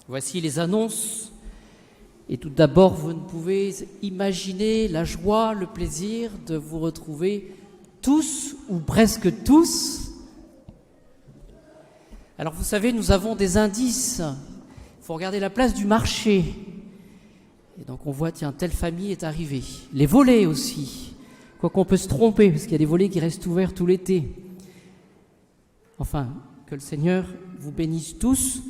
Voici les annonces. Et tout d'abord, vous ne pouvez imaginer la joie, le plaisir de vous retrouver tous, ou presque tous. Alors vous savez, nous avons des indices. Il faut regarder la place du marché. Et donc on voit, tiens, telle famille est arrivée. Les volets aussi. Quoi qu'on peut se tromper, parce qu'il y a des volets qui restent ouverts tout l'été. Enfin, que le Seigneur vous bénisse tous.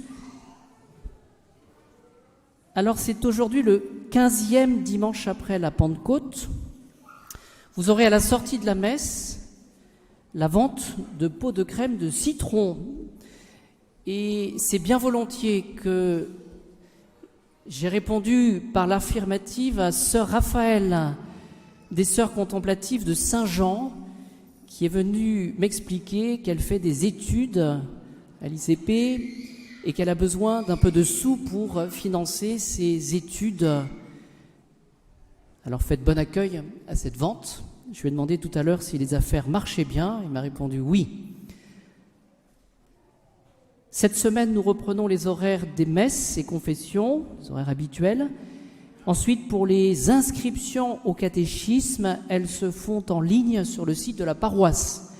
Alors c'est aujourd'hui le 15e dimanche après la Pentecôte. Vous aurez à la sortie de la messe la vente de pots de crème de citron. Et c'est bien volontiers que j'ai répondu par l'affirmative à sœur Raphaël, des sœurs contemplatives de Saint-Jean, qui est venue m'expliquer qu'elle fait des études à l'ICP et qu'elle a besoin d'un peu de sous pour financer ses études. Alors faites bon accueil à cette vente. Je lui ai demandé tout à l'heure si les affaires marchaient bien. Il m'a répondu oui. Cette semaine, nous reprenons les horaires des messes et confessions, les horaires habituels. Ensuite, pour les inscriptions au catéchisme, elles se font en ligne sur le site de la paroisse.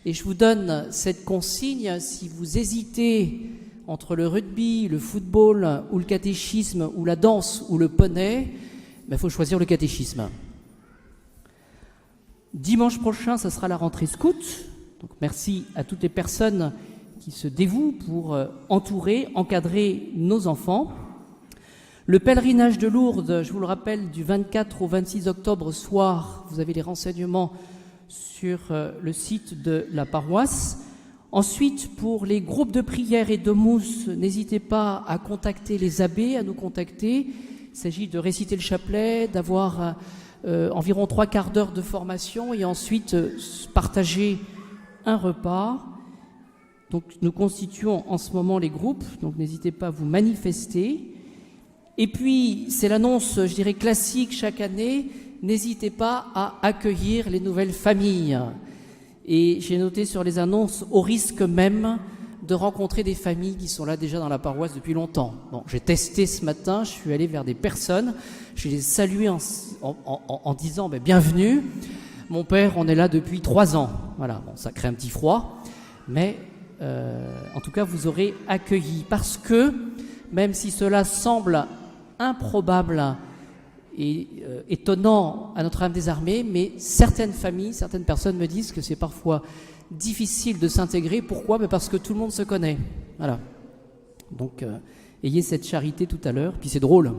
Et je vous donne cette consigne, si vous hésitez entre le rugby, le football, ou le catéchisme, ou la danse, ou le poney, il faut choisir le catéchisme. Dimanche prochain, ça sera la rentrée scout. Donc merci à toutes les personnes qui se dévouent pour entourer, encadrer nos enfants. Le pèlerinage de Lourdes, je vous le rappelle, du 24 au 26 octobre soir, vous avez les renseignements sur le site de la paroisse. Ensuite, pour les groupes de prière et de mousse, n'hésitez pas à contacter les abbés, à nous contacter. Il s'agit de réciter le chapelet, d'avoir environ 3/4 d'heure de formation et ensuite partager un repas. Donc nous constituons en ce moment les groupes, donc n'hésitez pas à vous manifester. Et puis, c'est l'annonce, je dirais, classique chaque année, n'hésitez pas à accueillir les nouvelles familles. Et j'ai noté sur les annonces, au risque même de rencontrer des familles qui sont là déjà dans la paroisse depuis longtemps. Bon, j'ai testé ce matin, je suis allé vers des personnes, je les ai saluées en disant bienvenue. Mon père, on est là depuis 3 ans. Voilà, bon, ça crée un petit froid, mais en tout cas, vous aurez accueilli. Parce que, même si cela semble improbable et étonnant à Notre-Dame des Armées, mais certaines familles, certaines personnes me disent que c'est parfois difficile de s'intégrer. Pourquoi ? Parce que tout le monde se connaît. Voilà. Donc, ayez cette charité tout à l'heure. Puis c'est drôle.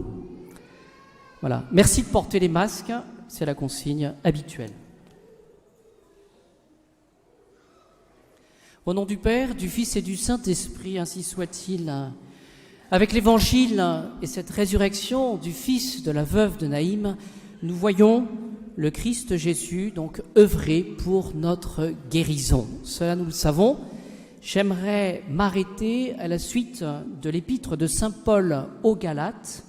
Voilà. Merci de porter les masques. C'est la consigne habituelle. Au nom du Père, du Fils et du Saint-Esprit, ainsi soit-il. Avec l'Évangile et cette résurrection du fils de la veuve de Naïm, nous voyons le Christ Jésus donc œuvrer pour notre guérison. Cela, nous le savons. J'aimerais m'arrêter à la suite de l'épître de saint Paul aux Galates,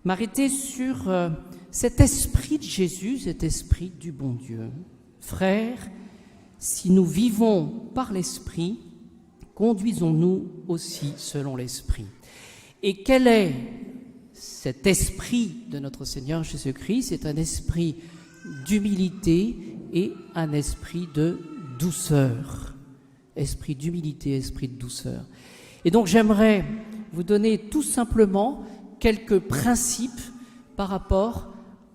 m'arrêter sur cet esprit de Jésus, cet esprit du bon Dieu. Frères, si nous vivons par l'esprit, conduisons-nous aussi selon l'esprit. Et quel est cet esprit de notre Seigneur Jésus-Christ ? C'est un esprit d'humilité et un esprit de douceur. Esprit d'humilité, esprit de douceur. Et donc j'aimerais vous donner tout simplement quelques principes par rapport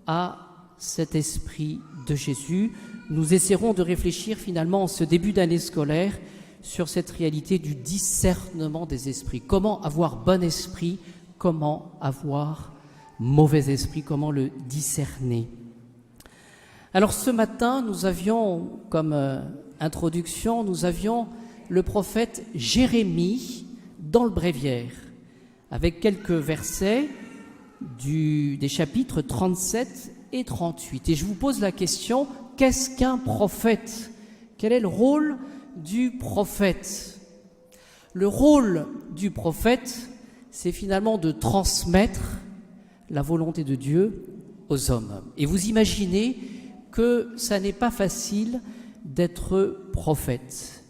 à cet esprit de Jésus. Nous essaierons de réfléchir finalement en ce début d'année scolaire sur cette réalité du discernement des esprits. Comment avoir bon esprit, comment avoir mauvais esprit, comment le discerner. Alors ce matin, nous avions comme introduction, nous avions le prophète Jérémie dans le bréviaire, avec quelques versets des chapitres 37 et 38. Et je vous pose la question, qu'est-ce qu'un prophète ? Quel est le rôle du prophète ? Le rôle du prophète, c'est finalement de transmettre la volonté de Dieu aux hommes. Et vous imaginez que ça n'est pas facile d'être prophète.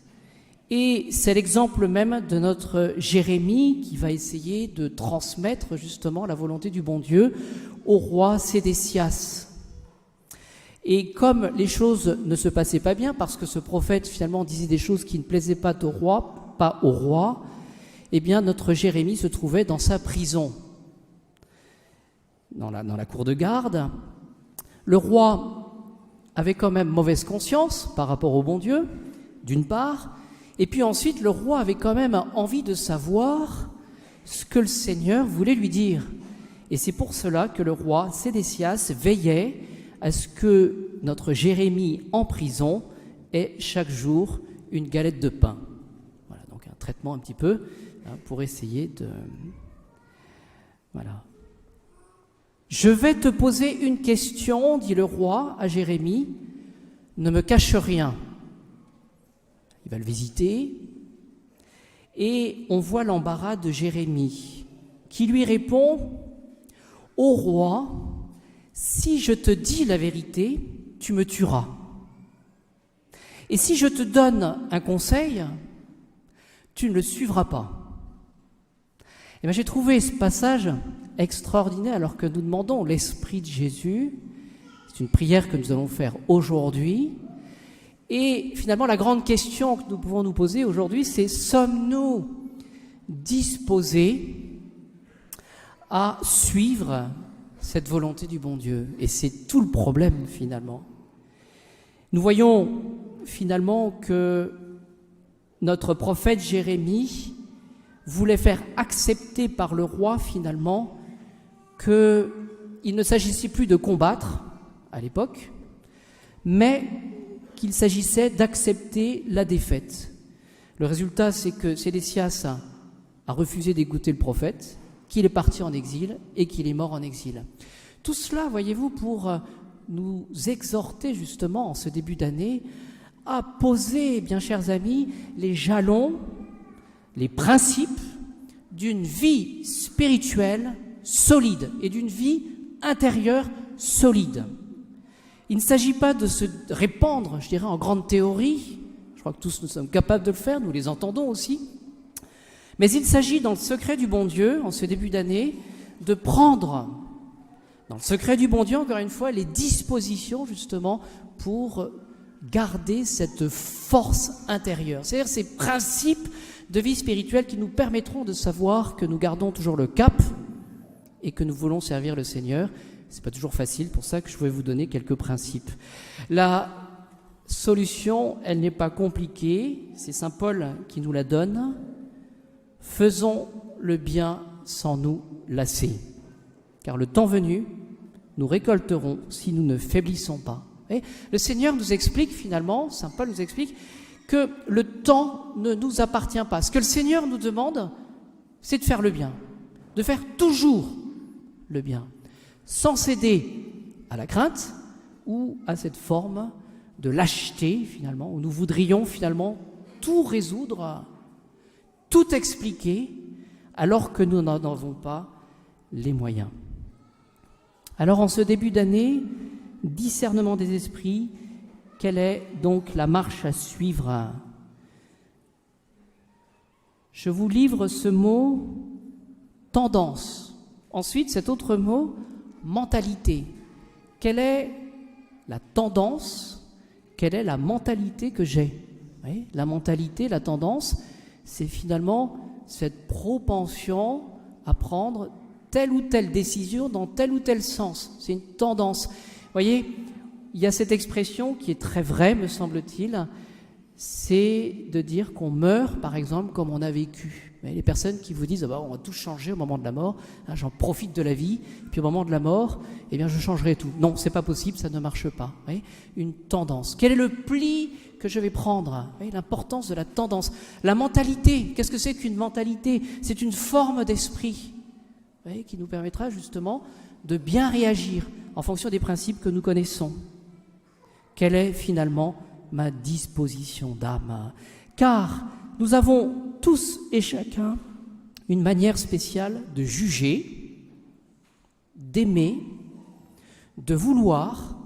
Et c'est l'exemple même de notre Jérémie qui va essayer de transmettre justement la volonté du bon Dieu au roi Sédécias. Et comme les choses ne se passaient pas bien, parce que ce prophète finalement disait des choses qui ne plaisaient pas au roi, eh bien notre Jérémie se trouvait dans sa prison, dans la cour de garde. Le roi avait quand même mauvaise conscience par rapport au bon Dieu, d'une part, et puis ensuite le roi avait quand même envie de savoir ce que le Seigneur voulait lui dire. Et c'est pour cela que le roi Sédécias veillait à ce que notre Jérémie en prison ait chaque jour une galette de pain. Voilà, donc un traitement un petit peu pour essayer de... Voilà. « Je vais te poser une question, dit le roi à Jérémie, ne me cache rien. » Il va le visiter et on voit l'embarras de Jérémie qui lui répond « Ô roi, si je te dis la vérité, tu me tueras. Et si je te donne un conseil, tu ne le suivras pas. » Et bien, j'ai trouvé ce passage extraordinaire alors que nous demandons l'Esprit de Jésus. C'est une prière que nous allons faire aujourd'hui. Et finalement, la grande question que nous pouvons nous poser aujourd'hui, c'est: sommes-nous disposés à suivre cette volonté du bon Dieu? Et c'est tout le problème finalement. Nous voyons finalement que notre prophète Jérémie voulait faire accepter par le roi finalement qu'il ne s'agissait plus de combattre à l'époque, mais qu'il s'agissait d'accepter la défaite. Le résultat, c'est que Sédécias a refusé d'écouter le prophète, qu'il est parti en exil et qu'il est mort en exil. Tout cela, voyez-vous, pour nous exhorter justement en ce début d'année à poser, bien chers amis, les jalons, les principes d'une vie spirituelle solide et d'une vie intérieure solide. Il ne s'agit pas de se répandre, je dirais, en grande théorie. Je crois que tous nous sommes capables de le faire, nous les entendons aussi. Mais il s'agit, dans le secret du bon Dieu, en ce début d'année, de prendre, dans le secret du bon Dieu, encore une fois, les dispositions, justement, pour garder cette force intérieure. C'est-à-dire ces principes de vie spirituelle qui nous permettront de savoir que nous gardons toujours le cap et que nous voulons servir le Seigneur. C'est pas toujours facile, pour ça que je voulais vous donner quelques principes. La solution, elle n'est pas compliquée, c'est saint Paul qui nous la donne. Faisons le bien sans nous lasser, car le temps venu, nous récolterons si nous ne faiblissons pas. Et le Seigneur nous explique finalement, saint Paul nous explique, que le temps ne nous appartient pas. Ce que le Seigneur nous demande, c'est de faire le bien, de faire toujours le bien, sans céder à la crainte ou à cette forme de lâcheté, finalement, où nous voudrions finalement tout résoudre, tout expliquer, alors que nous n'en avons pas les moyens. Alors, en ce début d'année, discernement des esprits, quelle est donc la marche à suivre? Je vous livre ce mot « tendance ». Ensuite, cet autre mot « mentalité ». Quelle est la tendance? Quelle est la mentalité que j'ai? Oui, la mentalité, la tendance, c'est finalement cette propension à prendre telle ou telle décision dans tel ou tel sens. C'est une tendance. Vous voyez, il y a cette expression qui est très vraie, me semble-t-il, c'est de dire qu'on meurt, par exemple, comme on a vécu. Les personnes qui vous disent « on va tout changer au moment de la mort, j'en profite de la vie, puis au moment de la mort, eh bien, je changerai tout ». Non, c'est pas possible, ça ne marche pas. Une tendance. Quel est le pli que je vais prendre? L'importance de la tendance. La mentalité, qu'est-ce que c'est qu'une mentalité? C'est une forme d'esprit qui nous permettra justement de bien réagir en fonction des principes que nous connaissons. Quelle est finalement ma disposition d'âme? Car nous avons tous et chacun une manière spéciale de juger, d'aimer, de vouloir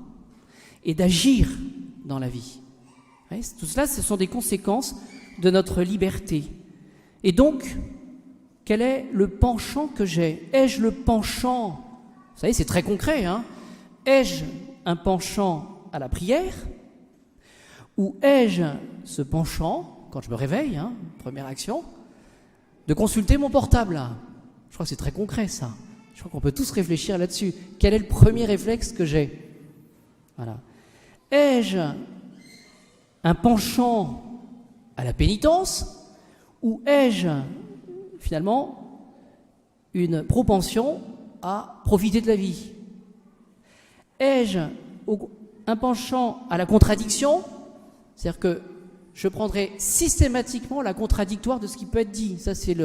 et d'agir dans la vie. Tout cela, ce sont des conséquences de notre liberté. Et donc, quel est le penchant que j'ai? Ai-je le penchant? Vous savez, c'est très concret, hein? Ai-je un penchant à la prière? Ou ai-je ce penchant, quand je me réveille, hein, première action, de consulter mon portable? Je crois que c'est très concret, ça. Je crois qu'on peut tous réfléchir là-dessus. Quel est le premier réflexe que j'ai? Voilà. Ai-je un penchant à la pénitence? Ou ai-je, finalement, une propension à profiter de la vie? Ai-je un penchant à la contradiction? C'est-à-dire que je prendrai systématiquement la contradictoire de ce qui peut être dit. Ça, c'est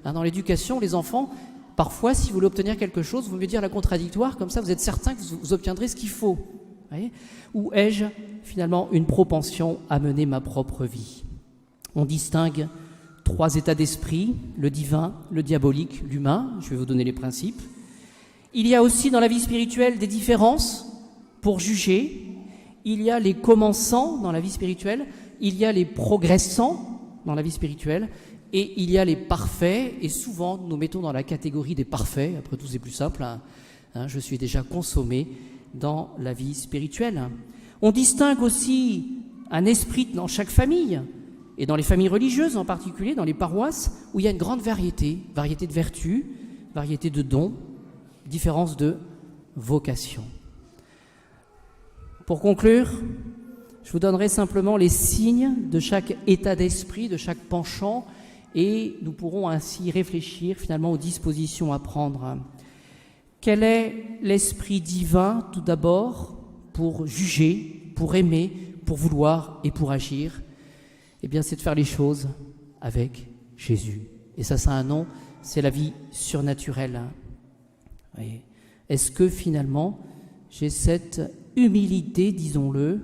dans l'éducation, les enfants, parfois, si vous voulez obtenir quelque chose, vous pouvez dire la contradictoire, comme ça vous êtes certain que vous obtiendrez ce qu'il faut. Voyez? Ou ai-je, finalement, une propension à mener ma propre vie? On distingue 3 états d'esprit, le divin, le diabolique, l'humain. Je vais vous donner les principes. Il y a aussi dans la vie spirituelle des différences pour juger. Il y a les commençants dans la vie spirituelle, il y a les progressants dans la vie spirituelle, et il y a les parfaits, et souvent nous mettons dans la catégorie des parfaits. Après tout, c'est plus simple, hein, je suis déjà consommé dans la vie spirituelle. On distingue aussi un esprit dans chaque famille, et dans les familles religieuses en particulier, dans les paroisses, où il y a une grande variété de vertus, variété de dons, différence de vocation. Pour conclure, je vous donnerai simplement les signes de chaque état d'esprit, de chaque penchant, et nous pourrons ainsi réfléchir finalement aux dispositions à prendre. Quel est l'esprit divin, tout d'abord, pour juger, pour aimer, pour vouloir et pour agir? Eh bien, c'est de faire les choses avec Jésus. Et ça a un nom, c'est la vie surnaturelle. Oui. Est-ce que finalement, j'ai cette humilité, disons-le,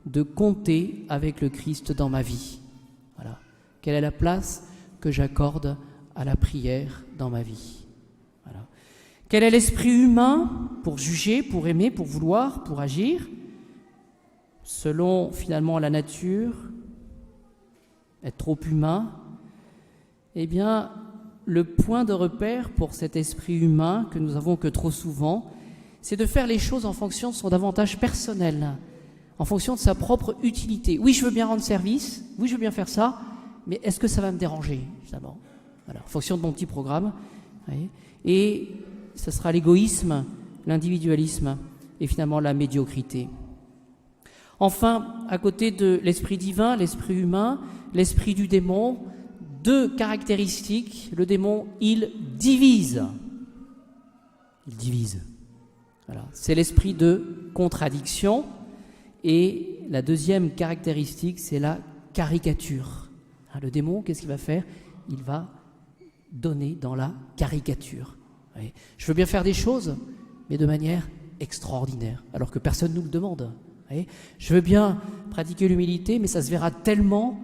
de compter avec le Christ dans ma vie? Voilà. Quelle est la place que j'accorde à la prière dans ma vie? Voilà. Quel est l'esprit humain pour juger, pour aimer, pour vouloir, pour agir? Selon finalement la nature, être trop humain, eh bien, le point de repère pour cet esprit humain que nous avons que trop souvent, c'est de faire les choses en fonction de son avantage personnel, en fonction de sa propre utilité. Oui, je veux bien rendre service, oui, je veux bien faire ça, mais est-ce que ça va me déranger, finalement? Voilà, en fonction de mon petit programme. Voyez. Et ce sera l'égoïsme, l'individualisme et finalement la médiocrité. Enfin, à côté de l'esprit divin, l'esprit humain, l'esprit du démon, 2 caractéristiques. Le démon, il divise. Il divise. Voilà. C'est l'esprit de contradiction. Et la deuxième caractéristique, c'est la caricature. Le démon, qu'est-ce qu'il va faire? Il va donner dans la caricature. Oui. Je veux bien faire des choses, mais de manière extraordinaire, alors que personne ne nous le demande. Oui. Je veux bien pratiquer l'humilité, mais ça se verra tellement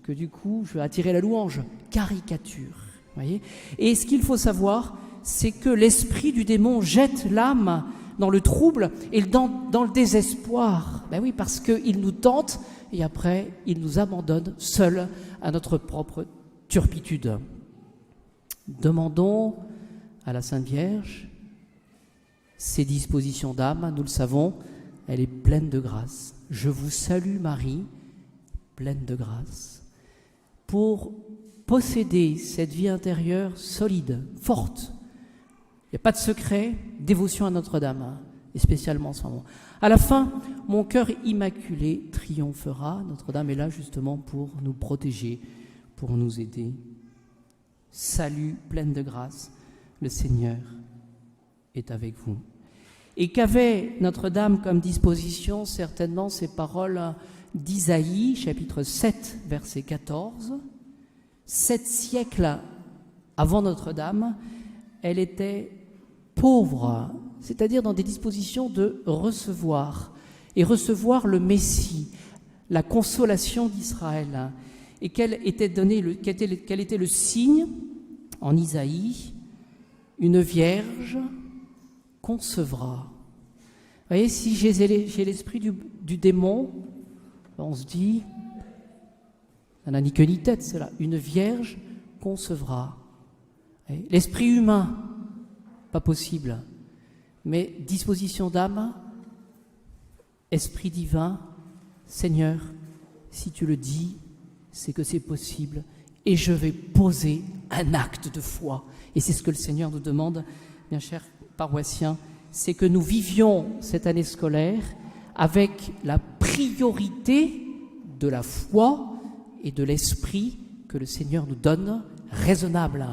que du coup, je vais attirer la louange. Caricature. Voyez. Et ce qu'il faut savoir, c'est que l'esprit du démon jette l'âme dans le trouble et dans le désespoir. Ben oui, parce qu'il nous tente et après, il nous abandonne seuls à notre propre turpitude. Demandons à la Sainte Vierge ses dispositions d'âme. Nous le savons, elle est pleine de grâce. Je vous salue Marie, pleine de grâce. Pour posséder cette vie intérieure solide, forte, il n'y a pas de secret, dévotion à Notre-Dame, et spécialement en ce moment. À la fin, mon cœur immaculé triomphera. Notre-Dame est là justement pour nous protéger, pour nous aider. Salut, pleine de grâce, le Seigneur est avec vous. Et qu'avait Notre-Dame comme disposition? Certainement ces paroles d'Isaïe, chapitre 7, verset 14. 7 siècles avant Notre-Dame, elle était pauvre, c'est-à-dire dans des dispositions de recevoir, et recevoir le Messie, la consolation d'Israël. Et quel était le signe en Isaïe? Une vierge concevra. Vous voyez, si j'ai l'esprit du démon, on se dit, n'a ni queue ni tête, cela. Une vierge concevra. Et l'esprit humain, pas possible. Mais disposition d'âme, esprit divin, Seigneur, si tu le dis, c'est que c'est possible. Et je vais poser un acte de foi. Et c'est ce que le Seigneur nous demande, bien chers paroissiens, c'est que nous vivions cette année scolaire avec la priorité de la foi et de l'esprit que le Seigneur nous donne, raisonnable.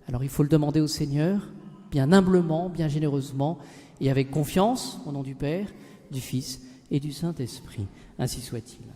Alors il faut le demander au Seigneur, bien humblement, bien généreusement, et avec confiance, au nom du Père, du Fils et du Saint-Esprit. Ainsi soit-il.